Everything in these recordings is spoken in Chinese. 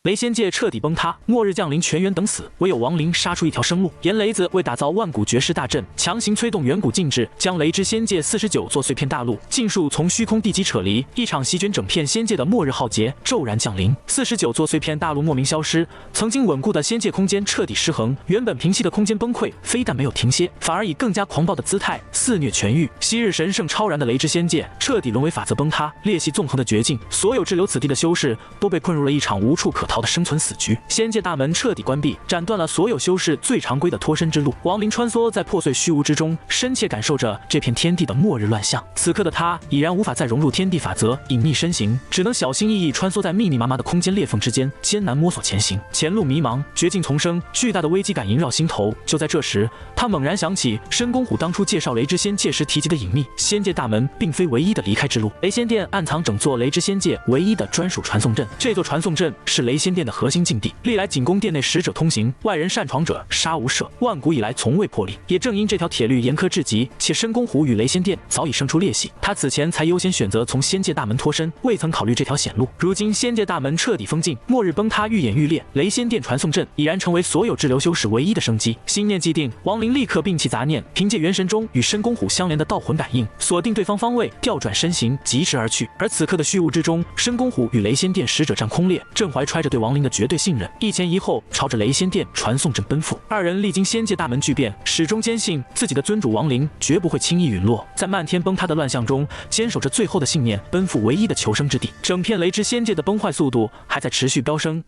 雷仙界徹底崩塌，末日降臨，全員等死，唯有亡靈殺出一條生路。炎雷子为打造萬古絕世大陣，強行催動遠古禁制，將雷之仙界49座碎片大陸盡數從虛空地基扯離，一場席捲整片仙界的末日浩劫驟然降臨。49座碎片大陸莫名消失，曾經穩固的仙界空間徹底失衡，原本平息的空間崩潰，非但沒有停歇，反而以更加狂暴的姿態肆虐全域。昔日神聖超然的雷之仙界徹底淪為法則崩塌、裂隙縱橫的絕境，所有滯留此地的修士都被困入了一場無處可逃的生存死局。仙界大門徹底關閉，斬斷了所有修士最常規的脫身之路。亡靈穿梭在破碎虛無之中，深切感受着這片天地的末日亂象。此刻的他已然無法再融入天地法則，隱匿身形，只能小心翼翼穿梭在密密麻麻的空間裂縫之間，艱難摸索前行。前路迷茫，絕境叢生，巨大的危機感縈繞心頭。就在這時，他猛然想起申公虎當初介紹雷之仙界時提及的隱秘，仙界大門並非唯一的離開之路。雷仙殿暗藏整座雷之仙界唯一的專屬傳送陣，這座傳送陣是雷仙殿的核心禁地，歷來僅供殿內使者通行，外人擅闖者殺無赦，萬古以來從未破例。也正因這條鐵律嚴苛至極，且申公虎與雷仙殿早已生出裂隙，他此前才優先選擇從仙界大門脫身，未曾考慮這條險路。如今仙界大門徹底封禁，末日崩塌愈演愈烈，雷仙殿傳送陣已然成為所有滯留修士唯一的生機。心念既定，亡靈立刻摒棄雜念，憑借元神中與申公虎相連的盜魂感應，鎖定對方方位，調轉身形，疾馳而去。而此刻的虛無之中，申公虎與雷仙殿使者戰空裂，正懷揣着對亡靈的絕對信任，一前一後朝着雷仙殿傳送陣奔赴。二人歷經仙界大門巨變，始終堅信自己的尊主亡靈絕不會輕易隕落，在漫天崩塌的亂象中堅守着最後的信念，奔赴唯一的求生之地。整片雷之仙界的崩壞速度還在持續飆升，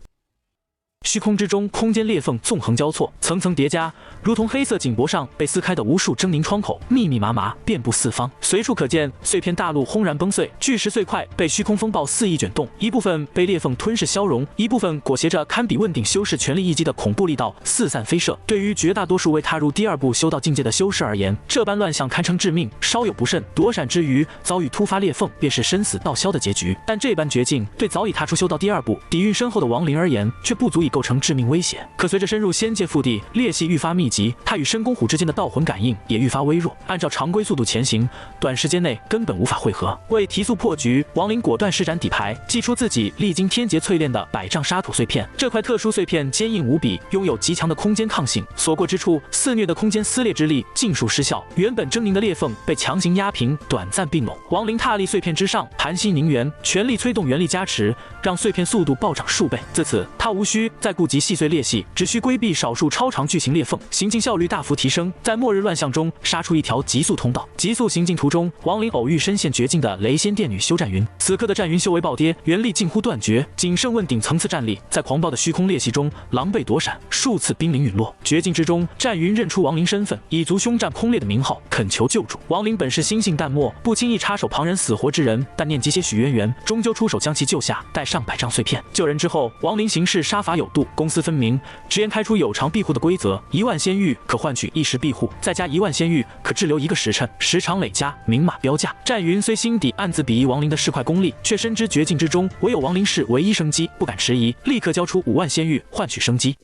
虛空之中，空間裂縫縱橫交錯，層層疊加，如同黑色頸脖上被撕開的無數猙獰窗口，密密麻麻，遍布四方，隨處可見碎片大陸轟然崩碎，巨石碎塊被虛空風暴肆意捲動，一部分被裂縫吞噬消融，一部分裹挾着堪比問鼎修士全力一擊的恐怖力道四散飛射。對於絕大多數未踏入第二步修道境界的修士而言，這般亂象堪稱致命，稍有不慎，躲閃之餘遭遇突發裂縫，便是生死道消的結局。但這般絕境對早已踏出修道第二步、底蘊深厚的亡靈而言，卻不足以構成致命威脅。可隨着深入仙界腹地，裂隙愈發密集，他與申公虎之間的盜魂感應也愈發微弱。按照常規速度前行，短時間內根本無法會合。為提速破局，亡靈果斷施展底牌，祭出自己歷經天劫淬煉的百丈沙土碎片。這塊特殊碎片堅硬無比，擁有極強的空間抗性，所過之處，肆虐的空間撕裂之力盡數失效，原本猙獰的裂縫被強行壓平，短暫併攏。亡靈踏立碎片之上，盤膝凝元，全力催動元力加持，讓碎片速度暴漲數倍。自此，他無需再顧及細碎裂隙，只需規避少數超長巨型裂縫，行進效率大幅提升，在末日亂象中殺出一條極速通道。急速行進途中，亡靈偶遇深陷絕境的雷仙殿女修戰雲。此刻的戰雲修為暴跌，元力近乎斷絕，僅剩問鼎層次戰力，在狂暴的虛空裂隙中狼狽躲閃，數次瀕臨隕落。絕境之中，戰雲認出亡靈身份，以足凶戰空裂的名號懇求救助。亡靈本是心性淡漠，不輕易插手旁人死活之人，但念及些許淵源，終究出手將其救下，帶上百丈碎片。救人之後，亡靈行事殺伐有度，公私分明，直言開出有償庇護的規則：1萬仙玉可換取1時庇護，再加1萬仙玉可滯留1個時辰，時長累加，明碼標價。戰雲雖心底暗自鄙夷亡靈的市儈功力，卻深知絕境之中唯有亡靈是唯一生機，不敢遲疑，立刻交出5萬仙玉換取生機。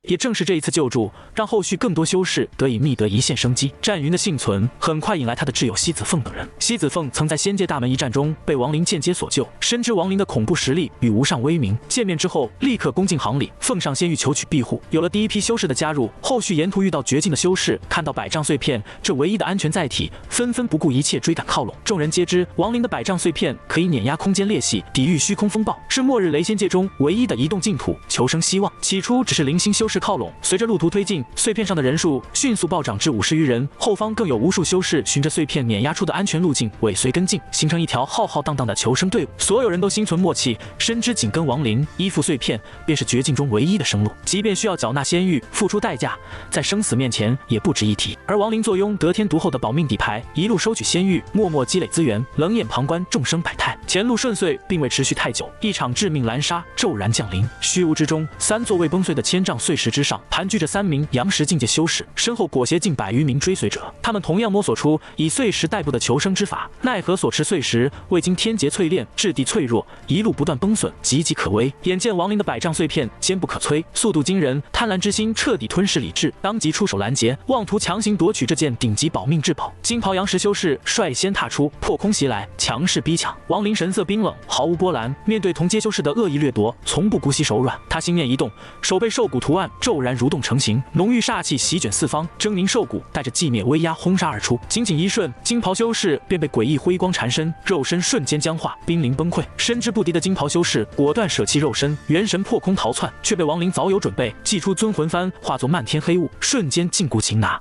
也正是這一次救助，讓後續更多修士得以覓得一線生機。戰雲的幸存很快引來他的摯友西子鳳等人。西子鳳曾在仙界大門一戰中被亡靈間接所救，深知亡靈的恐怖實力與無上威名，見面之後立刻恭敬行禮，奉上仙玉求取庇護。有了第一批修士的加入，後續沿途遇到絕境的修士，看到百丈碎片這唯一的安全載體，紛紛不顧一切追趕靠攏。眾人皆知，亡靈的百丈碎片可以碾壓空間裂隙，抵禦虛空風暴，是末日雷仙界中唯一的移動淨土，求生希望。起初只是零星修士靠攏，隨着路途推進，碎片上的人數迅速暴漲至50餘人，後方更有無數修士循着碎片碾壓出的安全路徑尾隨跟進，形成一條浩浩蕩蕩的求生隊伍。所有人都心存默契，深知緊跟亡靈依附碎片便是絕境中唯一的生路，即便需要繳納仙玉付出代價，在生死面前也不值一提。而亡靈坐擁得天獨厚的保命底牌，一路收取仙玉，默默積累資源，冷眼旁觀眾生百態。前路順遂並未持續太久，一場致命攔殺驟然降臨。虛無之中，3座未崩碎的千丈碎石之上盤踞着3名陽石境界修士，身後裹挾近100餘名追隨者。他們同樣摸索出以碎石代步的求生之法，奈何所持碎石未经天劫淬煉，质地脆弱，一路不斷崩損，岌岌可危。眼見亡靈的百丈碎片堅不可摧，速度驚人，貪婪之心徹底吞噬理智，當即出手攔截，妄圖強行奪取這件頂級保命至寶。金袍陽石修士率先踏出，破空襲來，強勢逼搶。亡靈神色冰冷，毫無波瀾，面對同階修士的惡意掠奪，從不姑息手軟。他心念一動，手背獸骨圖案驟然蠕動成形，濃郁煞氣席捲四方，猙獰獸骨帶着寂滅威壓轟殺而出。僅僅一瞬，金袍修士便被詭異輝光纏身，肉身瞬間僵化，瀕臨崩潰。深知不敵的金袍修士果斷捨棄肉身，元神破空逃竄，卻被亡靈早有準備，祭出尊魂幡，化作漫天黑霧，瞬間禁锢擒拿。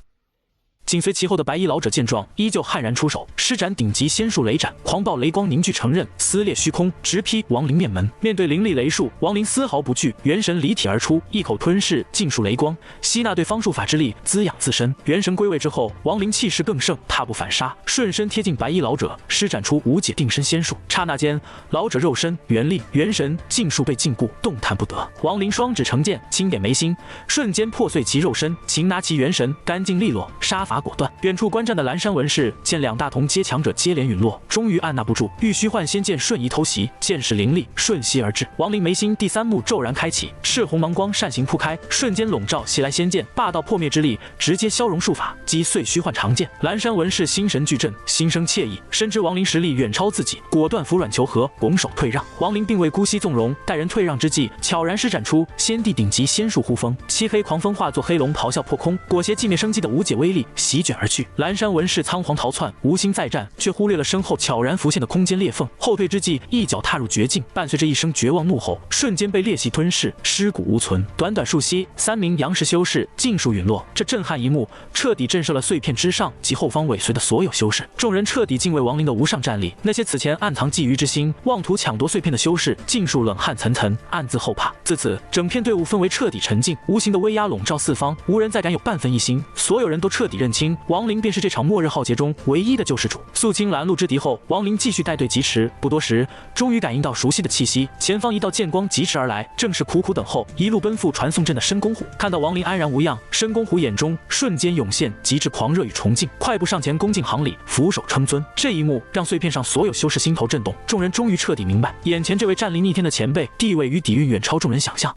緊隨其後的白衣老者見狀，依舊悍然出手，施展頂級仙術雷斬，狂暴雷光凝聚成刃，撕裂虛空，直劈亡靈面門。面對凌厲雷術，亡靈絲毫不懼，元神離體而出，一口吞噬盡數雷光，吸納對方術法之力，滋養自身。元神歸位之後，亡靈氣勢更盛，踏步反殺，瞬身貼近白衣老者，施展出無解定身仙術。剎那間，老者肉身、元力、元神盡數被禁锢，動彈不得。亡靈雙指成劍，輕點眉心，瞬間破碎其肉身，擒拿其元神，乾淨利落，殺伐果斷。遠處觀戰的藍山文士見2大同階強者接連隕落，終於按捺不住，欲虛幻仙劍瞬移偷襲，劍勢凌厲，瞬息而至。亡靈眉心第3目驟然開啟，赤紅芒光扇形鋪開，瞬間籠罩襲來仙劍，霸道破滅之力直接消融術法，擊碎虛幻長劍。藍山文士心神俱震，心生怯意，深知亡靈實力遠超自己，果斷服軟求和，拱手退讓。亡靈並未姑息縱容，待人退讓之際，悄然施展出先帝頂級仙術呼風，漆黑狂風化作黑龍咆哮破空，裹挾寂滅生機的無解威力席捲而去。藍山文士倉皇逃竄，無心再戰，卻忽略了身後悄然浮現的空間裂縫。後退之際，一腳踏入絕境，伴隨着一聲絕望怒吼，瞬間被裂隙吞噬，屍骨無存。短短數息，3名陽石修士盡數隕落。這震撼一幕，徹底震懾了碎片之上及後方尾隨的所有修士。眾人徹底敬畏亡靈的無上戰力。那些此前暗藏覬覦之心，妄圖搶奪碎片的修士，盡數冷汗涔涔，暗自後怕。自此，整片隊伍氛圍徹底沉靜，無形的威壓籠罩四方，無人再敢有半分異心。所有人都徹底認清，亡靈便是這場末日浩劫中唯一的救世主。肅清攔路之敵後，亡靈繼續帶隊疾馳。不多時，終於感應到熟悉的氣息，前方一道劍光疾馳而來，正是苦苦等候，一路奔赴傳送陣的申公虎。看到亡靈安然無恙，申公虎眼中瞬間湧現極致狂熱與崇敬，快步上前恭敬行禮，俯首稱尊。這一幕讓碎片上所有修士心頭震動，眾人終於徹底明白，眼前這位戰力逆天的前輩，地位與底蘊遠超眾人想象。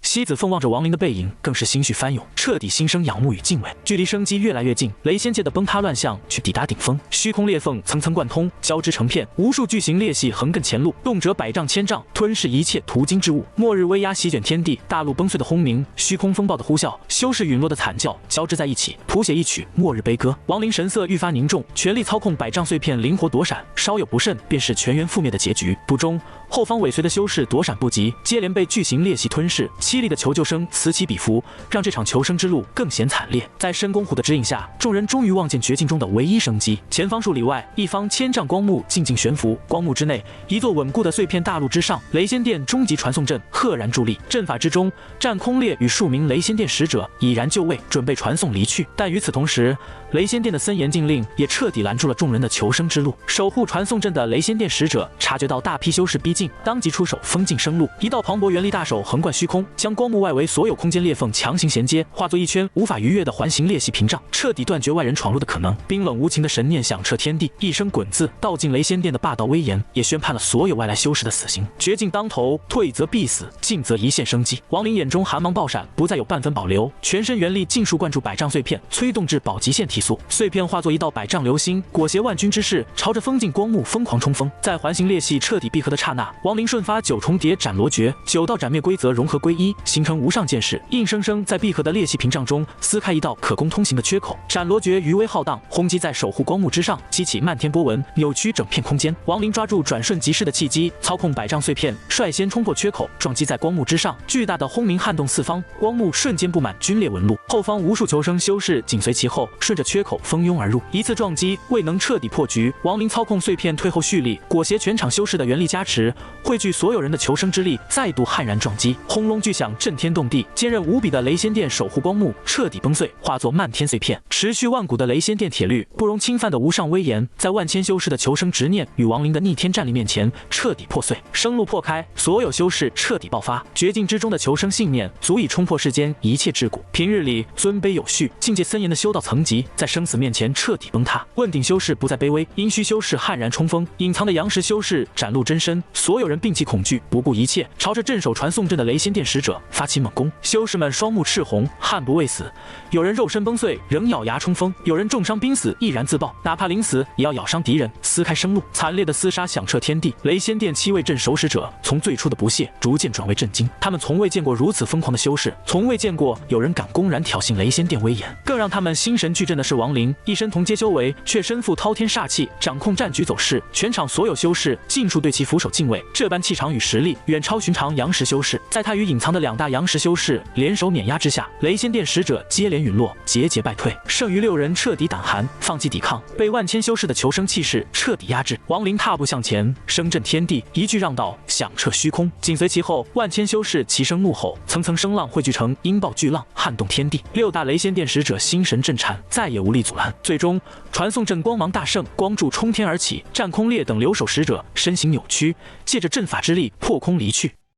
西子鳳望着亡靈的背影，更是心緒翻湧，徹底心生仰慕與敬畏。距離生機越來越近，雷仙界的崩塌亂象卻抵達頂峰，虛空裂縫層層貫通，交織成片，無數巨型裂隙橫亘前路，動輒100丈千丈，吞噬一切途經之物。末日威壓席捲天地，大陸崩碎的轟鳴，虛空風暴的呼嘯，修士隕落的慘叫交織在一起，譜寫一曲末日悲歌。亡靈神色愈發凝重，全力操控100丈碎片靈活躲閃，稍有不慎便是全員覆滅的結局。不中，後方尾隨的修士躲閃不及，接連被巨型裂隙吞噬，凄厲的求救聲此起彼伏，讓這場求生之路更顯慘烈。在申公虎的指引下，眾人終於望見絕境中的唯一生機。前方數里外，一方1000丈光幕靜靜懸浮，光幕之內，一座穩固的碎片大陸之上，雷仙殿終極傳送陣赫然佇立。陣法之中，戰空烈與數名雷仙殿使者已然就位，準備傳送離去。但與此同時，雷仙殿的森嚴禁令也徹底攔住了眾人的求生之路。守護傳送陣的雷仙殿使者察覺到大批修士逼近，當即出手封禁生路。一道磅礴元力大手橫貫虛空，將光幕外圍所有空間裂縫強行銜接，化作一圈無法逾越的環形裂隙屏障，徹底斷絕外人闖入的可能。冰冷無情的神念響徹天地，一聲滾字道盡雷仙殿的霸道威嚴，也宣判了所有外來修士的死刑。絕境當頭，退則必死，進則一線生機。亡靈眼中寒芒爆閃，不再有半分保留，全身元力盡數灌注100丈碎片，催動至保極限提速。碎片化作一道100丈流星，裹挾萬軍之勢，朝着封禁光幕瘋狂衝鋒。在環形裂隙徹底閉合的剎那，亡靈瞬發9重疊斬羅訣，9道斬滅規則融合歸一，形成無上劍勢，硬生生在閉合的裂隙屏障中撕開一道可供通行的缺口。斬羅訣餘威浩蕩，轟擊在守護光幕之上，激起漫天波紋，扭曲整片空間。亡靈抓住轉瞬即逝的契機，操控100丈碎片，率先衝破缺口，撞擊在光幕之上，巨大的轟鳴撼動四方，光幕瞬間布滿龜裂紋路。後方無數求生修士緊隨其後，順着缺口蜂擁而入，一次撞擊未能徹底破局。亡靈操控碎片退後蓄力，裹挾全場修士的元力加持，匯聚所有人的求生之力，再度悍然撞擊，轟隆巨響震天動地，堅韌無比的雷仙殿守護光幕徹底崩碎，化作漫天碎片。持續萬古的雷仙殿鐵律，不容侵犯的无上威嚴，在萬千修士的求生執念與亡靈的逆天戰力面前徹底破碎，生路破開，所有修士徹底爆發，絕境之中的求生信念足以衝破世間一切桎梏。平日裡尊卑有序、境界森嚴的修道層級，在生死面前徹底崩塌。問鼎修士不再卑微，陰虛修士悍然衝鋒，隱藏的陽石修士展露真身，所有人摒棄恐懼，不顧一切，朝着鎮守傳送陣的雷仙殿使者發起猛攻。修士們雙目赤紅，悍不畏死，有人肉身崩碎，仍咬牙衝鋒；有人重傷瀕死，毅然自爆，哪怕臨死也要咬傷敵人，撕開生路。慘烈的廝殺響徹天地，雷仙殿7位鎮守使者從最初的不屑，逐漸轉為震驚。他們從未見過如此瘋狂的修士，從未見過有人敢公然挑釁雷仙殿威嚴。更讓他們心神俱震的是，亡靈一身同階修為，卻身負滔天煞氣，掌控戰局走勢。全場所有修士盡數對其俯首敬畏，這般氣場與實力遠超尋常陽石修士。在他與隱藏的2大陽石修士聯手碾壓之下，雷仙殿使者接連隕落，節節敗退。剩餘6人徹底膽寒，放棄抵抗，被萬千修士的求生氣勢徹底壓制。亡靈踏步向前，聲震天地，一句讓道響徹虛空，緊隨其後萬千修士齊聲怒吼，層層聲浪匯聚成音爆巨浪，撼動天地。6大雷仙殿使者心神震顫，再也無力阻攔。最終傳送陣光芒大盛，光柱衝天而起，戰空烈等留守使者身形扭曲，借着陣法之力破空離去。